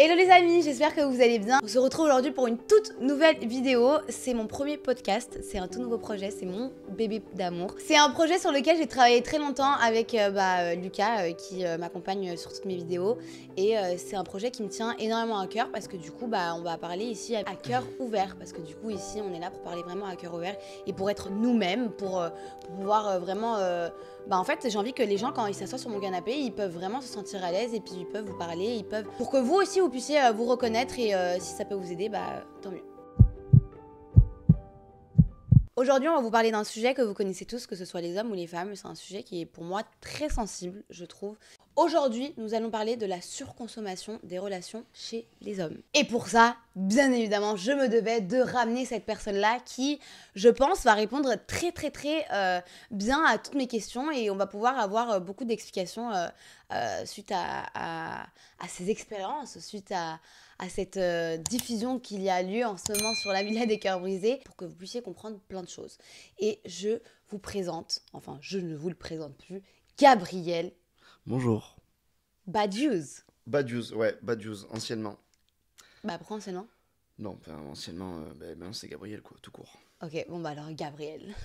Hello les amis, j'espère que vous allez bien. On se retrouve aujourd'hui pour une toute nouvelle vidéo. C'est mon premier podcast, c'est un tout nouveau projet, c'est mon bébé d'amour. C'est un projet sur lequel j'ai travaillé très longtemps avec Lucas qui m'accompagne sur toutes mes vidéos. Et c'est un projet qui me tient énormément à cœur parce que du coup on va parler ici à cœur ouvert. Parce que du coup ici on est là pour parler vraiment à cœur ouvert et pour être nous-mêmes, pour pouvoir vraiment... en fait j'ai envie que les gens quand ils s'assoient sur mon canapé, ils peuvent vraiment se sentir à l'aise et puis ils peuvent vous parler, ils peuvent... Pour que vous aussi vous puissiez vous reconnaître et si ça peut vous aider, tant mieux. Aujourd'hui, on va vous parler d'un sujet que vous connaissez tous, que ce soit les hommes ou les femmes. C'est un sujet qui est pour moi très sensible, je trouve. Aujourd'hui, nous allons parler de la surconsommation des relations chez les hommes. Et pour ça, bien évidemment, je me devais de ramener cette personne-là qui, je pense, va répondre très bien à toutes mes questions et on va pouvoir avoir beaucoup d'explications suite à ses expériences, suite à cette diffusion qu'il y a lieu en ce moment sur la Villa des Cœurs Brisés pour que vous puissiez comprendre plein de choses. Et je vous présente, enfin je ne vous le présente plus, Gabriel. Bonjour. Badiouze. Badiouze, ouais, Badiouze, anciennement. Pourquoi anciennement ? Non, anciennement, maintenant c'est Gabriel, quoi, tout court. Ok, alors Gabriel.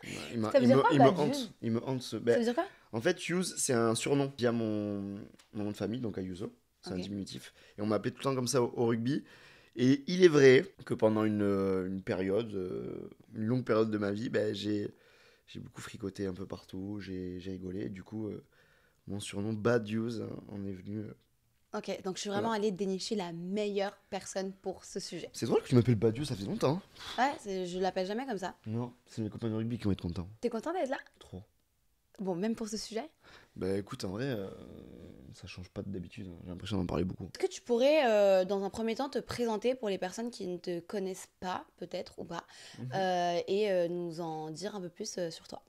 Ça veut dire quoi, Badiouze ? Il me hante ce... Ça veut dire quoi ? En fait, Hughes, c'est un surnom via mon nom de famille, donc Ayuso. C'est un diminutif. Et on m'appelait tout le temps comme ça au rugby. Et il est vrai que pendant une période, une longue période de ma vie, j'ai beaucoup fricoté un peu partout, j'ai rigolé. Et du coup, mon surnom Badiouze en est venu... Ok, donc je suis vraiment allée dénicher la meilleure personne pour ce sujet. C'est drôle que tu m'appelles Badiouze, ça fait longtemps. Ouais, je l'appelle jamais comme ça. Non, c'est mes copains de rugby qui vont être contents. T'es content d'être là ? Trop. Bon, même pour ce sujet ? Écoute, en vrai, ça change pas d'habitude. J'ai l'impression d'en parler beaucoup. Est-ce que tu pourrais, dans un premier temps, te présenter pour les personnes qui ne te connaissent pas, peut-être, ou pas, et nous en dire un peu plus sur toi ?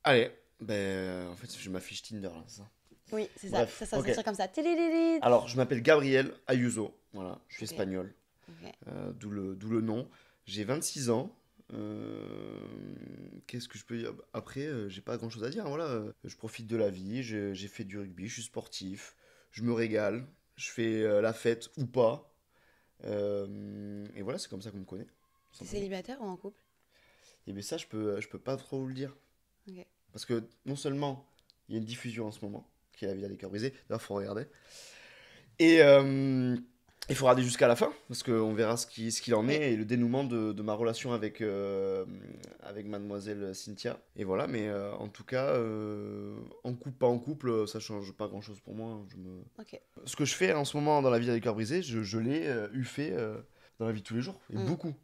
Allez, en fait, je m'affiche Tinder, là, c'est ça. Oui, c'est ça. Bref, Ça sortir comme ça. Télélélé. Alors, je m'appelle Gabriel Ayuso. Voilà, je suis espagnol. Ok. D'où le nom. J'ai 26 ans. Qu'est-ce que je peux dire ? Après, j'ai pas grand chose à dire. Voilà, je profite de la vie. J'ai fait du rugby. Je suis sportif. Je me régale. Je fais la fête ou pas. Et voilà, c'est comme ça qu'on me connaît. T'es célibataire ou en couple ? Et bien ça, je peux pas trop vous le dire. Ok. Parce que non seulement il y a une diffusion en ce moment, qui est la Villa des Cœurs Brisés. D'ailleurs, il faut regarder. Et il faut regarder jusqu'à la fin, parce qu'on verra ce qu'il en est et le dénouement de ma relation avec mademoiselle Cynthia. Et voilà, mais en tout cas, en couple, pas en couple, ça change pas grand-chose pour moi. Ok. Ce que je fais en ce moment dans la Villa des Cœurs Brisés, je l'ai fait dans la vie de tous les jours. Et beaucoup.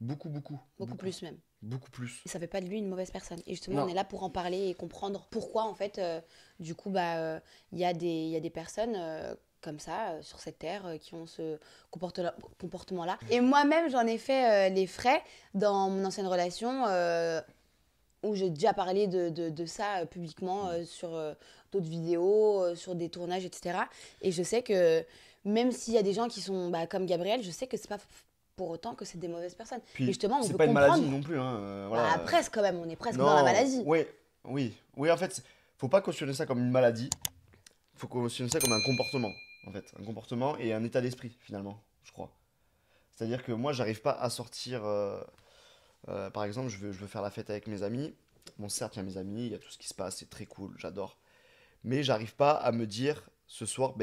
Beaucoup Plus même. Beaucoup plus. Et ça fait pas de lui une mauvaise personne. Et justement, Non. on est là pour en parler et comprendre pourquoi, en fait, du coup, il y a des personnes comme ça, sur cette terre, qui ont ce comportement-là. Et moi-même, j'en ai fait les frais dans mon ancienne relation, où j'ai déjà parlé de ça publiquement sur d'autres vidéos, sur des tournages, etc. Et je sais que même s'il y a des gens qui sont comme Gabriel, je sais que c'est pas pour autant que c'est des mauvaises personnes. Puis, et justement, on c'est peut pas une comprendre. maladie non plus. Hein, voilà. Presque quand même, on est presque Non, dans la maladie. Oui, en fait, faut pas cautionner ça comme une maladie. Faut cautionner ça comme un comportement, en fait. Un comportement et un état d'esprit, finalement, je crois. C'est-à-dire que moi, j'arrive pas à sortir... par exemple, je veux faire la fête avec mes amis. Bon, certes, il y a mes amis, il y a tout ce qui se passe, c'est très cool, j'adore. Mais j'arrive pas à me dire, ce soir,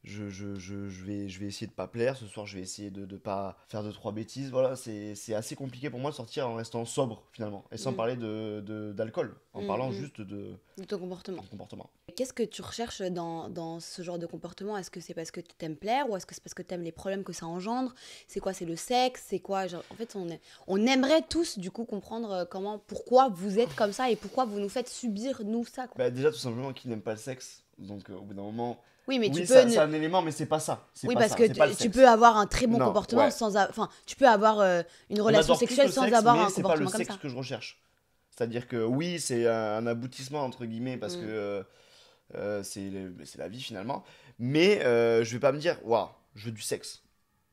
je vais essayer de pas plaire. Ce soir, je vais essayer de pas faire 2-3 bêtises. Voilà, c'est assez compliqué pour moi de sortir en restant sobre, finalement. Et sans parler d'alcool. En parlant juste de ton comportement. comportement. Qu'est-ce que tu recherches dans ce genre de comportement ? Est-ce que c'est parce que tu t'aimes plaire ou est-ce que c'est parce que tu aimes les problèmes que ça engendre ? C'est quoi ? C'est le sexe ? C'est quoi ? En fait, on aimerait tous, du coup, comprendre pourquoi vous êtes comme ça et pourquoi vous nous faites subir, nous, ça. Quoi. Déjà, tout simplement, qui n'aime pas le sexe. Donc, au bout d'un moment... Oui, mais c'est un élément, mais c'est pas ça. Tu peux avoir un très bon comportement Enfin, tu peux avoir une relation sexuelle sans avoir un comportement comme ça. C'est pas le sexe que je recherche. C'est-à-dire que oui, c'est un aboutissement, entre guillemets, parce que c'est la vie, finalement. Mais je vais pas me dire, waouh, je veux du sexe.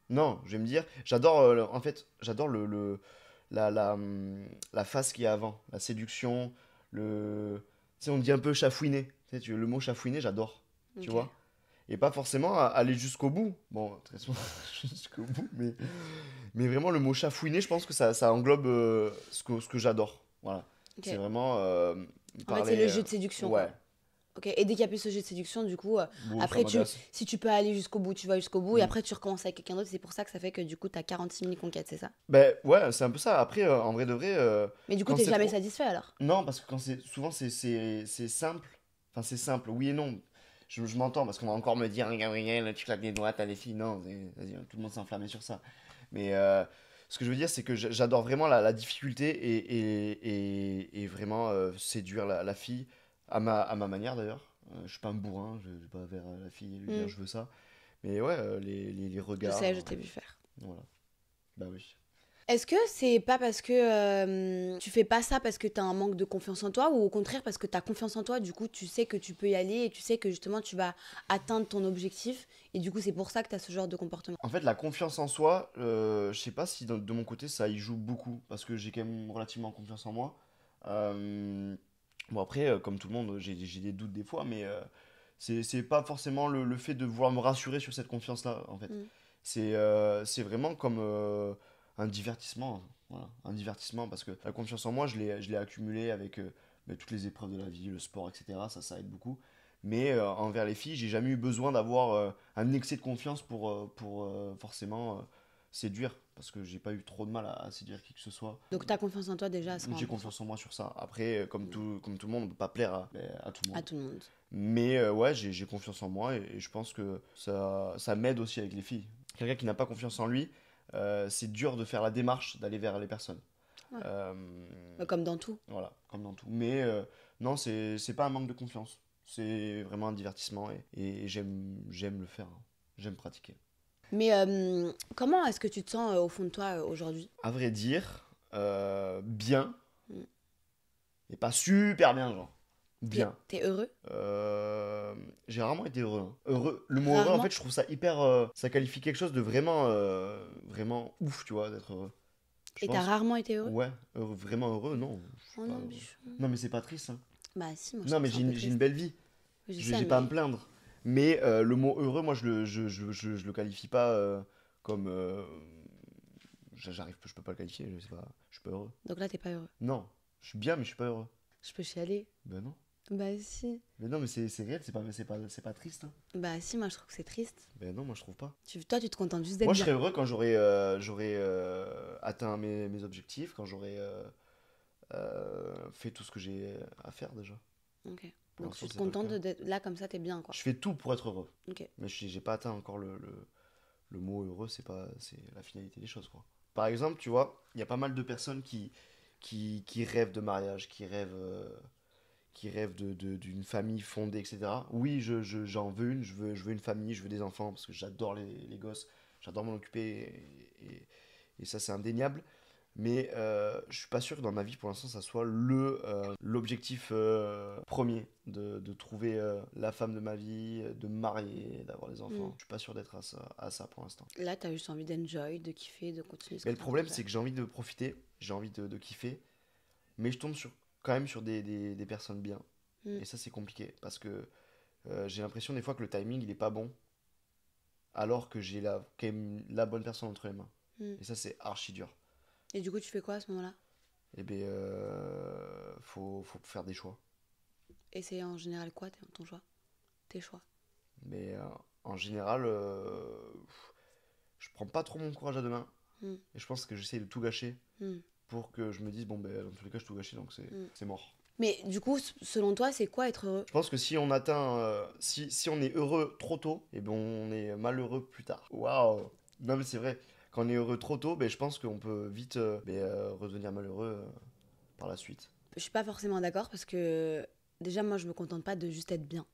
Non, je vais me dire, j'adore la phase qu'il y a avant. La séduction, tu sais, on dit un peu chafouiner. Tu sais, le mot chafouiner, j'adore. Tu vois ? et pas forcément aller jusqu'au bout. Bon, très souvent, jusqu'au bout, mais vraiment le mot chafouiner, je pense que ça englobe ce que j'adore. Voilà. Ok. C'est vraiment En fait, c'est le parler. jeu de séduction, Ouais, quoi. Ok. Et dès qu'il y a plus ce jeu de séduction, du coup, bon, ça après, m'agace. si tu peux aller jusqu'au bout, tu vas jusqu'au bout, et Mm. après, tu recommences avec quelqu'un d'autre. C'est pour ça que ça fait que du coup, t'as 46 000 conquêtes, c'est ça? Ben ouais, c'est un peu ça. Après, en vrai de vrai, Mais du coup, quand t'es c'est jamais trop. satisfait alors? Non, parce que quand c'est souvent c'est simple. Enfin, c'est simple, oui et non. Je m'entends parce qu'on va encore me dire, Gabriel, tu claques des doigts, t'as des filles. Non, vas-y, tout le monde s'est enflammé sur ça. Mais ce que je veux dire, c'est que j'adore vraiment la difficulté et vraiment séduire la fille à ma manière d'ailleurs. Je suis pas un bourrin, je vais pas vers la fille et lui dire Hmm. je veux ça. Mais ouais, les Je regards, sais, je t'ai vu faire. voilà. Bah oui. Est-ce que c'est pas parce que tu fais pas ça parce que t'as un manque de confiance en toi ou au contraire parce que t'as confiance en toi, du coup tu sais que tu peux y aller et tu sais que justement tu vas atteindre ton objectif et du coup c'est pour ça que t'as ce genre de comportement? En fait, la confiance en soi, je sais pas si de mon côté ça y joue beaucoup, parce que j'ai quand même relativement confiance en moi. Euh, bon, après, comme tout le monde, j'ai des doutes des fois, mais c'est pas forcément le fait de vouloir me rassurer sur cette confiance-là, en fait. Mm. C'est vraiment comme un divertissement, voilà, un divertissement, parce que la confiance en moi, je l'ai accumulée avec bah, toutes les épreuves de la vie, le sport, etc. Ça aide beaucoup. Mais envers les filles, j'ai jamais eu besoin d'avoir un excès de confiance pour forcément séduire, parce que j'ai pas eu trop de mal à séduire qui que ce soit. Donc t'as confiance en toi déjà à J'ai 100%. confiance en moi sur ça. Après, comme tout le monde, on peut pas plaire à tout le À monde. tout le monde. Mais ouais, j'ai confiance en moi et je pense que ça m'aide aussi avec les filles. Quelqu'un qui n'a pas confiance en lui, c'est dur de faire la démarche d'aller vers les personnes. Ouais. Euh, Comme dans tout. voilà, comme dans tout. Mais non, c'est pas un manque de confiance. C'est vraiment un divertissement et j'aime le faire, hein. J'aime pratiquer. Mais comment est-ce que tu te sens au fond de toi aujourd'hui? À vrai dire, bien, Mm. et pas super bien, genre. Bien. T'es heureux? J'ai rarement été heureux, hein. Heureux. Le mot heureux, en fait, Rarement? je trouve ça hyper. Ça qualifie quelque chose de vraiment ouf, tu vois, d'être heureux. Je Et t'as pense. rarement été heureux? Ouais, vraiment heureux, non. Je suis Oh pas non, heureux. bichou. Non, mais c'est pas triste, hein. Bah si, moi je Non, trouve mais ça un peu j'ai une triste. belle vie. Je Je sais, j'ai pas à me mais... plaindre. Mais le mot heureux, moi, je le qualifie pas comme. Je peux pas le qualifier, je sais pas. Je suis pas heureux. Donc là t'es pas heureux. Non, je suis bien, mais je suis pas heureux. Je peux chialer? Ben non. Bah si. Mais non, mais c'est réel, c'est pas triste, hein. Bah si, moi je trouve que c'est triste. Ben non, moi je trouve pas. Toi tu te contentes juste d'être Moi je bien. serais heureux quand j'aurais atteint mes objectifs, quand j'aurais fait tout ce que j'ai à faire déjà. Ok. Pour Donc tu l'instant, te c'est pas le contentes cas. d'être là comme ça, t'es bien quoi. Je fais tout pour être heureux. Ok. Mais j'ai pas atteint encore le mot heureux, c'est la finalité des choses, quoi. Par exemple, tu vois, il y a pas mal de personnes qui rêvent de mariage, qui rêvent d'une famille fondée, etc. Oui, j'en veux une, je veux une famille, je veux des enfants, parce que j'adore les gosses, j'adore m'en occuper, et ça c'est indéniable. Mais je suis pas sûr que dans ma vie pour l'instant ça soit l'objectif premier de trouver la femme de ma vie, de me marier, d'avoir des enfants. Mm. Je suis pas sûr d'être à ça pour l'instant. Là t'as juste envie d'enjoy, de kiffer, de continuer ce Mais que le t'as envie de problème faire. c'est que j'ai envie de profiter, j'ai envie de kiffer, mais je tombe quand même sur des personnes bien. Mm. Et ça c'est compliqué parce que j'ai l'impression des fois que le timing il est pas bon alors que j'ai quand même la bonne personne entre les mains. Mm. Et ça c'est archi dur. Et du coup tu fais quoi à ce moment-là? Eh bien, faut faire des choix. Et c'est en général quoi ton choix? Tes choix? Mais en général, je prends pas trop mon courage à deux mains. Mm. Et je pense que j'essaie de tout gâcher Mm. pour que je me dise, bon, ben, dans tous les cas, je tout gâché, donc Mm. c'est mort. Mais du coup, selon toi, c'est quoi être heureux? Je pense que si on atteint, si on est heureux trop tôt, et ben on est malheureux plus tard. Waouh! Non, mais c'est vrai. Quand on est heureux trop tôt, ben, je pense qu'on peut vite redevenir malheureux par la suite. Je suis pas forcément d'accord parce que déjà moi je me contente pas de juste être bien.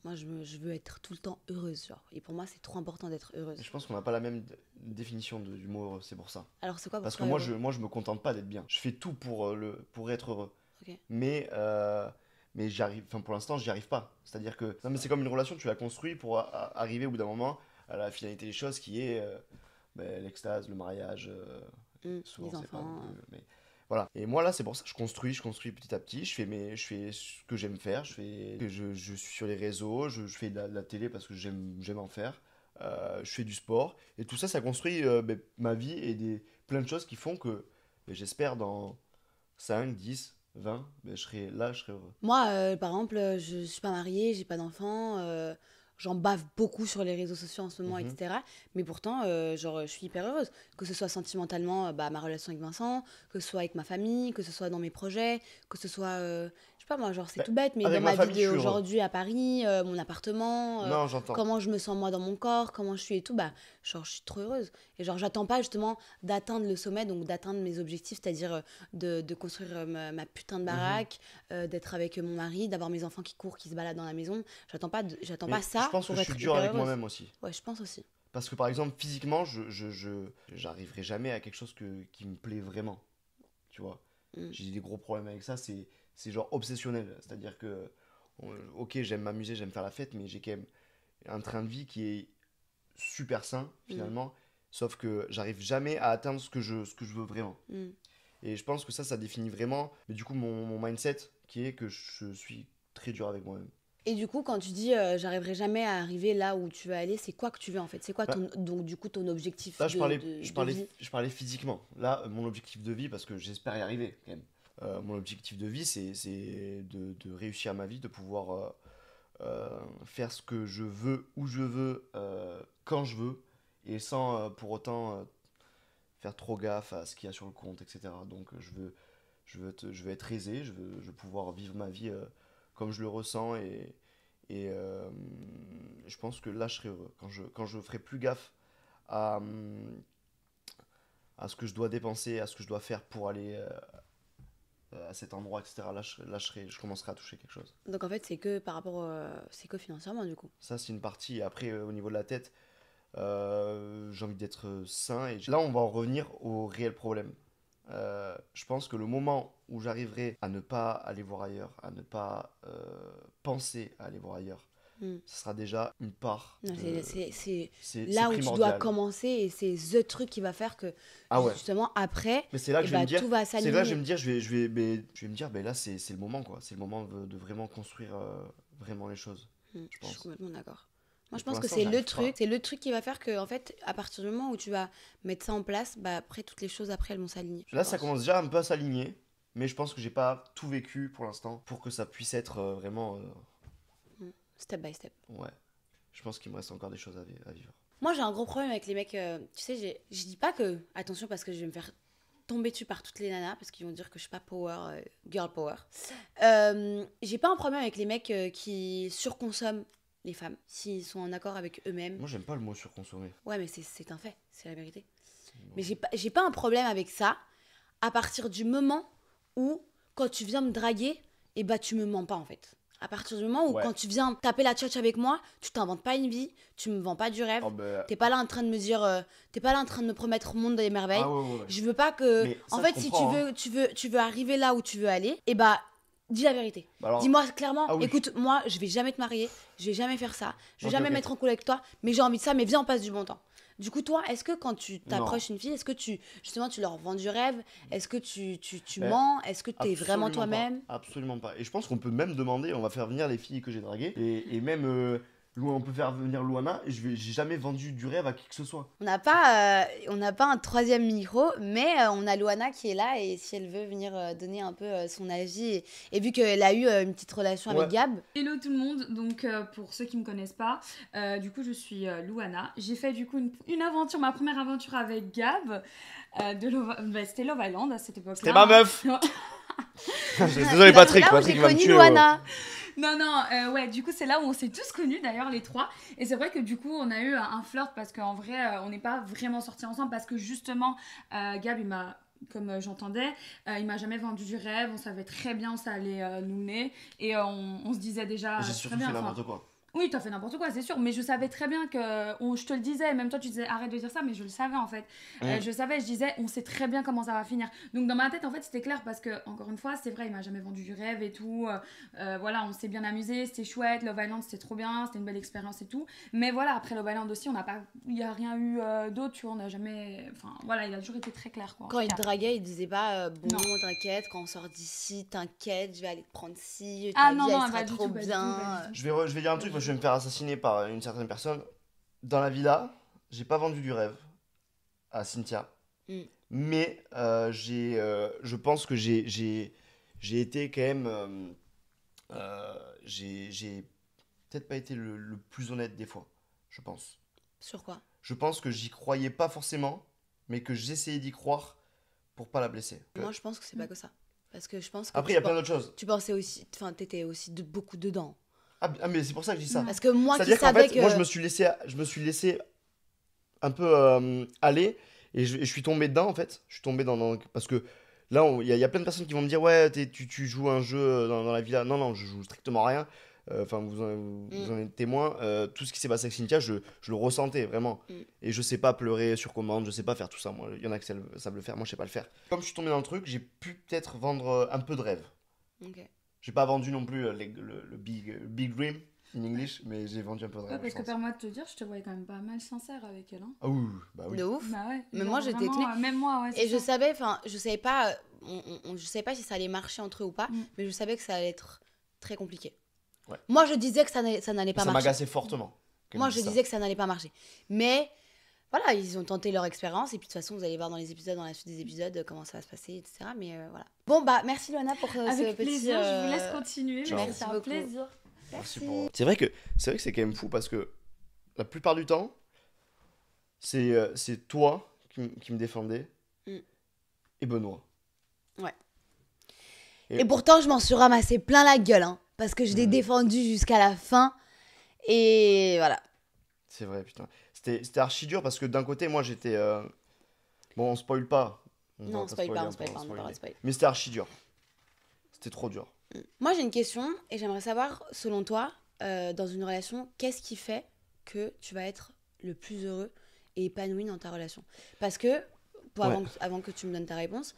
Moi je veux être tout le temps heureuse genre. Et pour moi c'est trop important d'être heureuse. Et je pense qu'on n'a pas la même définition du mot heureux, c'est pour ça. Alors c'est quoi pour Parce que toi moi, heureux? moi, je me contente pas d'être bien. Je fais tout pour être heureux. Ok. Mais j'arrive, enfin, pour l'instant, j'y arrive pas. C'est-à-dire que, non, mais c'est comme une relation, tu la construis pour arriver au bout d'un moment à la finalité des choses qui est l'extase, le mariage. Souvent, Les c'est pas non enfants. plus. Mais Voilà. Et moi, là, c'est pour ça que je construis petit à petit. Je fais ce que j'aime faire. Je suis sur les réseaux. Je fais de la télé parce que j'aime en faire. Je fais du sport. Et tout ça, ça construit ma vie et plein de choses qui font que j'espère dans 5, 10, 20, je serai heureux. Moi, par exemple, je suis pas mariée, j'ai pas d'enfant, j'en bave beaucoup sur les réseaux sociaux en ce moment, Mhm. etc. Mais pourtant, genre, je suis hyper heureuse. Que ce soit sentimentalement, ma relation avec Vincent, que ce soit avec ma famille, que ce soit dans mes projets, que ce soit, je sais pas moi, genre, c'est Bah, tout bête, mais dans avec ma ma vie famille, je suis heureux. d'aujourd'hui à Paris, mon appartement, Non, j'entends. comment je me sens moi dans mon corps, comment je suis et tout, bah, genre, je suis trop heureuse. Et genre, j'attends pas justement d'atteindre le sommet, donc d'atteindre mes objectifs, c'est-à-dire de construire ma putain de Mhm. baraque, d'être avec mon mari, d'avoir mes enfants qui courent, qui se baladent dans la maison. J'attends pas Mais je ça pense que pour je suis être dur hyper avec heureuse. moi-même aussi. Ouais, je pense aussi. Parce que par exemple, physiquement, j'arriverai jamais à quelque chose qui me plaît vraiment. Tu vois, Mm. j'ai des gros problèmes avec ça. C'est genre obsessionnel. C'est-à-dire que, ok, j'aime m'amuser, j'aime faire la fête, mais j'ai quand même un train de vie qui est super sain Mm. finalement. Sauf que j'arrive jamais à atteindre ce que je veux vraiment. Mm. Et je pense que ça définit vraiment, mais du coup, mon mindset qui est que je suis très dur avec moi-même. Et du coup, quand tu dis j'arriverai jamais à arriver là où tu veux aller, c'est quoi que tu veux en fait? C'est quoi Bah, ton, donc du coup ton objectif là, de vie? je parlais physiquement. Là, mon objectif de vie, parce que j'espère y arriver quand même. Mon objectif de vie, c'est de réussir ma vie, de pouvoir faire ce que je veux, où je veux, quand je veux, et sans pour autant faire trop gaffe à ce qu'il y a sur le compte, etc. Donc je veux être aisé, je veux pouvoir vivre ma vie comme je le ressens, et je pense que là, je serai heureux. Quand je ferai plus gaffe à, à ce que je dois dépenser, à ce que je dois faire pour aller à cet endroit, etc. Je commencerai à toucher quelque chose. Donc en fait, c'est que par rapport, c'est que financièrement du coup. Ça, c'est une partie. Et après, au niveau de la tête, j'ai envie d'être sain. Et là, on va en revenir au réel problème. Je pense que le moment où j'arriverai à ne pas aller voir ailleurs, à ne pas penser à aller voir ailleurs, Mm. ce sera déjà une part Non, de... c'est C'est là où tu dois primordial. commencer et c'est the truc qui va faire que Ah ouais. justement après, Mais c'est là que et je vais me bah, dire, tout va c'est là que je vais s'aligner. me dire, je vais me dire, ben là c'est le moment quoi, c'est le moment de vraiment construire vraiment les choses, je Je suis pense. complètement d'accord. Moi, Et je pour pense que l'instant, j'arrive pas. c'est le truc qui va faire que, en fait, à partir du moment où tu vas mettre ça en place, bah après, toutes les choses après, elles vont s'aligner, je Là, ça pense. commence déjà un peu à s'aligner, mais je pense que j'ai pas tout vécu pour l'instant pour que ça puisse être vraiment, Mm. Step by step. ouais. Je pense qu'il me reste encore des choses à vivre. Moi, j'ai un gros problème avec les mecs. Tu sais, je dis pas que. Attention, parce que je vais me faire tomber dessus par toutes les nanas, parce qu'ils vont dire que je suis pas power, girl power. J'ai pas un problème avec les mecs qui surconsomment les femmes, s'ils sont en accord avec eux-mêmes. Moi, j'aime pas le mot surconsommer. Ouais, mais c'est un fait, c'est la vérité. Mais Non. j'ai pas un problème avec ça à partir du moment où, quand tu viens me draguer, et bah tu me mens pas en fait. À partir du moment où, Ouais. quand tu viens taper la tchatch avec moi, tu t'inventes pas une vie, tu me vends pas du rêve, Oh, ben, t'es pas là en train de me dire, t'es pas là en train de me promettre monde des merveilles. ah ouais, ouais, ouais. Je veux pas que, Mais en ça, je fait, si tu comprends, hein. veux, tu veux arriver là où tu veux aller, et bah dis la vérité. Bah alors, Dis-moi clairement, ah oui. écoute, moi, je vais jamais te marier, je vais jamais faire ça, je vais Ok, jamais ok. me mettre en couple avec toi, mais j'ai envie de ça, mais viens, on passe du bon temps. Du coup, toi, est-ce que quand tu Non. t'approches une fille, est-ce que justement, tu leur vends du rêve? Est-ce que tu Ben, mens? Est-ce que tu es vraiment absolument pas. toi-même? Absolument pas. Et je pense qu'on peut même demander, on va faire venir les filles que j'ai draguées, et même on peut faire venir Luana, et j'ai jamais vendu du rêve à qui que ce soit. On n'a pas un troisième micro, mais on a Luana qui est là et si elle veut venir donner un peu son avis et vu qu'elle a eu une petite relation Ouais. avec Gab, Hello tout le monde, donc pour ceux qui me connaissent pas, du coup je suis Luana. J'ai fait du coup une aventure, ma première aventure avec Gab, c'était Love Island à cette époque-là. C'était ma meuf. Non, Désolé Patrick, là où Patrick j'ai va me connu tuer. Luana. non, ouais, du coup c'est là où on s'est tous connus d'ailleurs les trois. Et c'est vrai que du coup on a eu un flirt parce qu'en vrai on n'est pas vraiment sortis ensemble parce que justement Gab il m'a... Comme j'entendais, il m'a jamais vendu du rêve, on savait très bien où ça allait nous mener et on se disait déjà J'ai très surtout bien. fait Enfin, n'importe quoi. Oui, t'as fait n'importe quoi, c'est sûr. Mais je savais très bien que. Je te le disais, même toi, tu disais arrête de dire ça, mais je le savais en fait. Je disais, on sait très bien comment ça va finir. Donc dans ma tête, en fait, c'était clair parce que, encore une fois, c'est vrai, il m'a jamais vendu du rêve et tout. Voilà, on s'est bien amusé, c'était chouette. Love Island, c'était trop bien, c'était une belle expérience et tout. Mais voilà, après Love Island aussi, il n'y a rien eu d'autre, tu vois, on n'a jamais. Enfin, voilà, il a toujours été très clair quoi. Quand il te draguait, il disait pas bon, t'inquiète, quand on sort d'ici, t'inquiète, je vais aller te prendre ci, ta vie, elle sera trop bien. Je vais dire un truc, moi je vais me faire assassiner par une certaine personne. Dans la villa, j'ai pas vendu du rêve à Cynthia, mais je pense que j'ai été quand même. J'ai peut-être pas été le plus honnête des fois, je pense. Sur quoi? Je pense que j'y croyais pas forcément, mais que j'essayais d'y croire pour pas la blesser. Moi, je pense que c'est pas que ça. Parce que je pense que après, il y a plein d'autres choses. Tu pensais aussi, enfin, t'étais aussi beaucoup dedans. Ah, mais c'est pour ça que je dis ça. Parce que moi qui savais que... moi, je me suis laissé un peu aller et je suis tombé dedans, en fait. Je suis tombé parce que là, il y a plein de personnes qui vont me dire ouais, tu joues un jeu dans la villa. Non, je joue strictement rien. Enfin, vous en êtes témoin. Tout ce qui s'est passé avec Cynthia, je le ressentais vraiment. Et je sais pas pleurer sur commande, je sais pas faire tout ça. Moi, il y en a qui savent le faire, moi je sais pas le faire. Comme je suis tombé dans le truc, j'ai pu peut-être vendre un peu de rêve. Ok. J'ai pas vendu non plus le big dream in English, mais j'ai vendu un peu de rêve. Parce que permets de te dire, je te voyais quand même pas mal sincère avec elle. Hein. Ah oui, bah oui. De ouf. Bah ouais. Mais moi j'étais étonnée. Même moi, ouais. Et je savais pas, je savais pas si ça allait marcher entre eux ou pas, mais je savais que ça allait être très compliqué. Ouais. Moi je disais que ça n'allait pas marcher. Ça m'agaçait fortement. Moi je disais que ça n'allait pas marcher. Mais voilà, ils ont tenté leur expérience et puis de toute façon vous allez voir dans la suite des épisodes comment ça va se passer, etc. Mais voilà. Bon bah merci Loana pour avec ce petit... plaisir, je vous laisse continuer. Merci c'est un beaucoup. plaisir. Merci. C'est vrai que c'est quand même fou parce que la plupart du temps, c'est toi qui me défendais et Benoît. Ouais. Et pourtant je m'en suis ramassé plein la gueule, hein, parce que je l'ai défendu jusqu'à la fin et voilà. C'est vrai, putain. C'était archi dur parce que d'un côté, moi j'étais. Bon, on spoil pas. Non, on spoil pas. Mais c'était archi dur. C'était trop dur. Moi j'ai une question et j'aimerais savoir, selon toi, dans une relation, qu'est-ce qui fait que tu vas être le plus heureux et épanoui dans ta relation? Parce que, avant que tu me donnes ta réponse,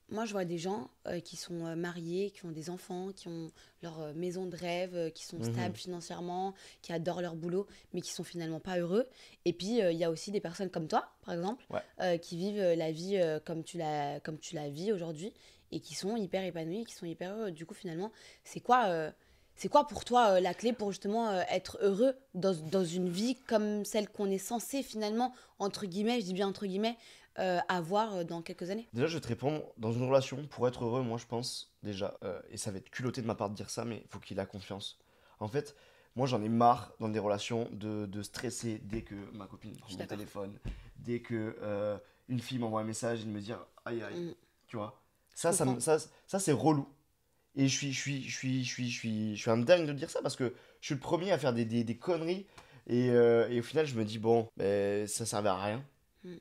moi je vois des gens qui sont mariés, qui ont des enfants, qui ont leur maison de rêve, qui sont stables financièrement, qui adorent leur boulot, mais qui sont finalement pas heureux. Et puis il y a aussi des personnes comme toi, par exemple, qui vivent la vie comme tu la vis aujourd'hui et qui sont hyper épanouis, qui sont hyper heureux. Du coup, finalement, c'est quoi pour toi la clé pour justement être heureux dans une vie comme celle qu'on est censé finalement, entre guillemets, je dis bien entre guillemets, avoir dans quelques années? Déjà, je vais te répondre, dans une relation, pour être heureux, moi je pense, déjà, et ça va être culotté de ma part de dire ça, mais il faut qu'il ait confiance. En fait, moi j'en ai marre dans des relations de stresser dès que ma copine prend mon téléphone, dès que une fille m'envoie un message et de me dire aïe aïe, tu vois. Ça c'est relou. Et je suis un dingue de dire ça parce que je suis le premier à faire des conneries et au final je me dis bon, ça servait à rien.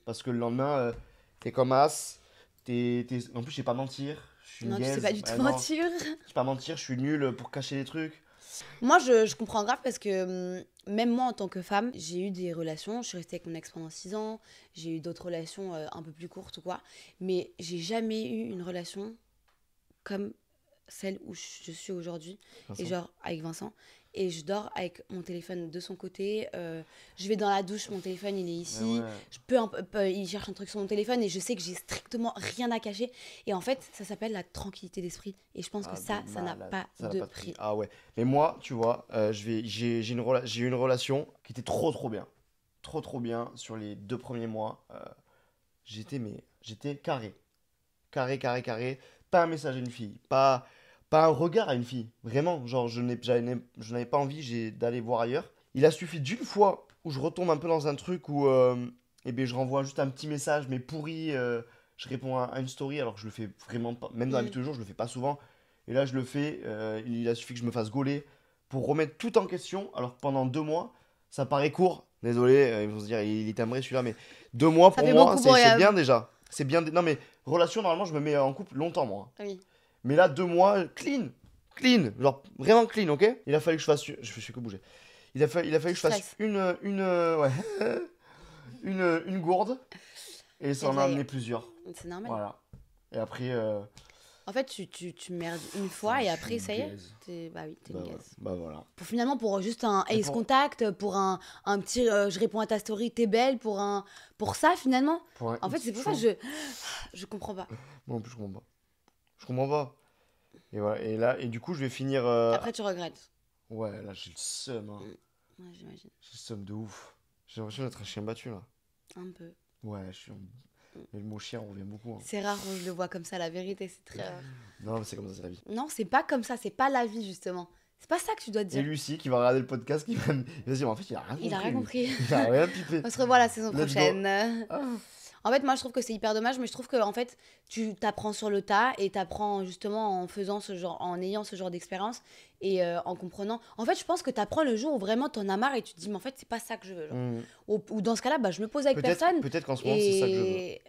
Parce que le lendemain, t'es comme as, en plus je sais pas mentir. Non, tu sais pas du tout mentir. Je sais pas mentir, je suis nul pour cacher des trucs. Moi, je comprends grave parce que même moi, en tant que femme, j'ai eu des relations. Je suis restée avec mon ex pendant 6 ans. J'ai eu d'autres relations un peu plus courtes ou quoi. Mais j'ai jamais eu une relation comme celle où je suis aujourd'hui. Et genre, avec Vincent. Et je dors avec mon téléphone de son côté. Je vais dans la douche, mon téléphone, il est ici. Il cherche un truc sur mon téléphone et je sais que j'ai strictement rien à cacher. Et en fait, ça s'appelle la tranquillité d'esprit. Et je pense que ça n'a pas de prix. Ah ouais. Mais moi, tu vois, j'ai eu une relation qui était trop bien. Trop bien sur les 2 premiers mois. J'étais carré. Carré. Pas un message à une fille. Pas un regard à une fille, vraiment, genre je n'avais pas envie d'aller voir ailleurs. Il a suffi d'une fois où je retombe un peu dans un truc où je renvoie juste un petit message mais pourri, je réponds à une story alors que je le fais vraiment pas, même dans la vie de tous les jours je le fais pas souvent, et là je le fais, il a suffi que je me fasse gauler pour remettre tout en question, alors que pendant 2 mois, ça paraît court, désolé, ils vont se dire il est timbré celui-là, mais 2 mois pour moi c'est bien déjà, c'est bien, non mais relation normalement je me mets en couple longtemps moi. Oui. Mais là, 2 mois, clean. Clean, genre vraiment clean, ok? Il a fallu que je fasse. Je fais que bouger. Il a fallu que je fasse Stress. ouais, une gourde. Et ça Et en a ça y est. amené plusieurs. C'est normal. Voilà. Et après. En fait, tu merdes une fois et je après, suis ça y est. gaze. Bah oui, t'es Bah, une voilà. gaze. Bah voilà. Finalement, pour juste un Et ace pour- contact, pour un petit je réponds à ta story, t'es belle, pour ça, finalement. Pour un En fait, X c'est pour ça que chaud. je comprends pas. Moi en plus, je comprends pas. Je comprends pas. Et voilà. Et là, et du coup, je vais finir. Après, tu regrettes. Ouais, là, j'ai le seum. Hein. Ouais, j'imagine. J'ai le seum de ouf. J'ai l'impression d'être un chien battu là. Un peu. Ouais, je suis. Mais le mot chien revient beaucoup. Hein. C'est rare où je le vois comme ça, la vérité, c'est très rare. Non, mais c'est comme ça, c'est la vie. Non, c'est pas comme ça, c'est pas la vie, justement. C'est pas ça que tu dois te Et dire. Lucie qui va regarder le podcast, qui va se dire, en fait, il a rien compris. Il a rien lui. compris. Il a rien pipé. On se revoit la saison Let's go. prochaine. Ah. En fait, moi, je trouve que c'est hyper dommage, mais je trouve que en fait, tu t'apprends sur le tas et t'apprends justement en faisant ce genre, en ayant ce genre d'expérience et en comprenant. En fait, je pense que t'apprends le jour où vraiment t'en as marre et tu te dis, mais en fait, c'est pas ça que je veux. Genre. Hmm. Ou dans ce cas-là, bah, je me pose avec personne. Peut-être qu'en ce moment, c'est ça que je veux. Et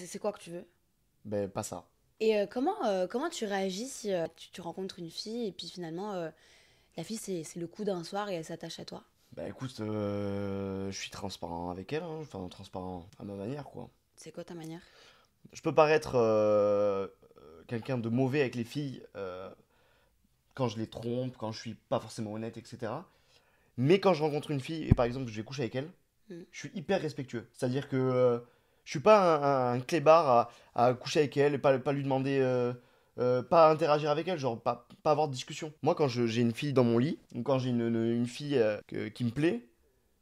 c'est quoi que tu veux? Ben, pas ça. Et comment tu réagis si tu rencontres une fille et puis finalement, la fille, c'est le coup d'un soir et elle s'attache à toi? Bah écoute, je suis transparent avec elle, hein. Enfin transparent à ma manière quoi. C'est quoi ta manière? Je peux paraître quelqu'un de mauvais avec les filles quand je les trompe, quand je suis pas forcément honnête, etc. Mais quand je rencontre une fille et par exemple je vais coucher avec elle, Mm. je suis hyper respectueux. C'est-à-dire que je suis pas un clébard à coucher avec elle et pas lui demander, pas interagir avec elle, genre pas avoir de discussion. Moi quand j'ai une fille dans mon lit, ou quand j'ai une fille qui me plaît,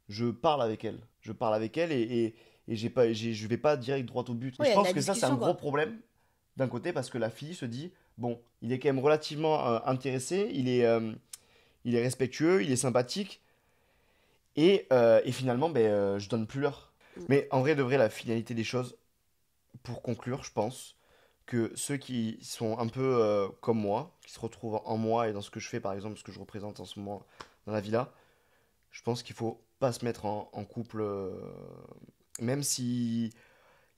je parle avec elle. Je parle avec elle et je vais pas direct droit au but. Et Ouais, je y a de pense la que ça c'est un discussion, gros quoi. problème d'un côté parce que la fille se dit, bon, il est quand même relativement intéressé, il est respectueux, il est sympathique. Et finalement, ben, je donne plus l'heure. Mm. Mais en vrai, de vrai, la finalité des choses, pour conclure, je pense que ceux qui sont un peu comme moi, qui se retrouvent en moi et dans ce que je fais, par exemple, ce que je représente en ce moment dans la villa, je pense qu'il faut pas se mettre en couple, même si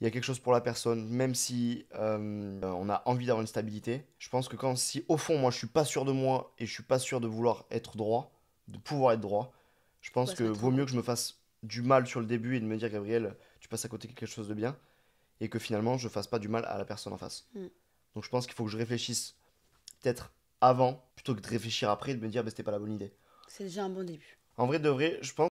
il y a quelque chose pour la personne, même si on a envie d'avoir une stabilité. Je pense que si au fond, moi, je suis pas sûr de moi et je suis pas sûr de vouloir être droit, de pouvoir être droit, je pense Faut que se mettre vaut en mieux que couple. je me fasse du mal sur le début et de me dire, Gabriel, tu passes à côté de quelque chose de bien, et que finalement, je fasse pas du mal à la personne en face. Mm. Donc je pense qu'il faut que je réfléchisse peut-être avant, plutôt que de réfléchir après et de me dire, bah, c'était pas la bonne idée. C'est déjà un bon début. En vrai, de vrai, je pense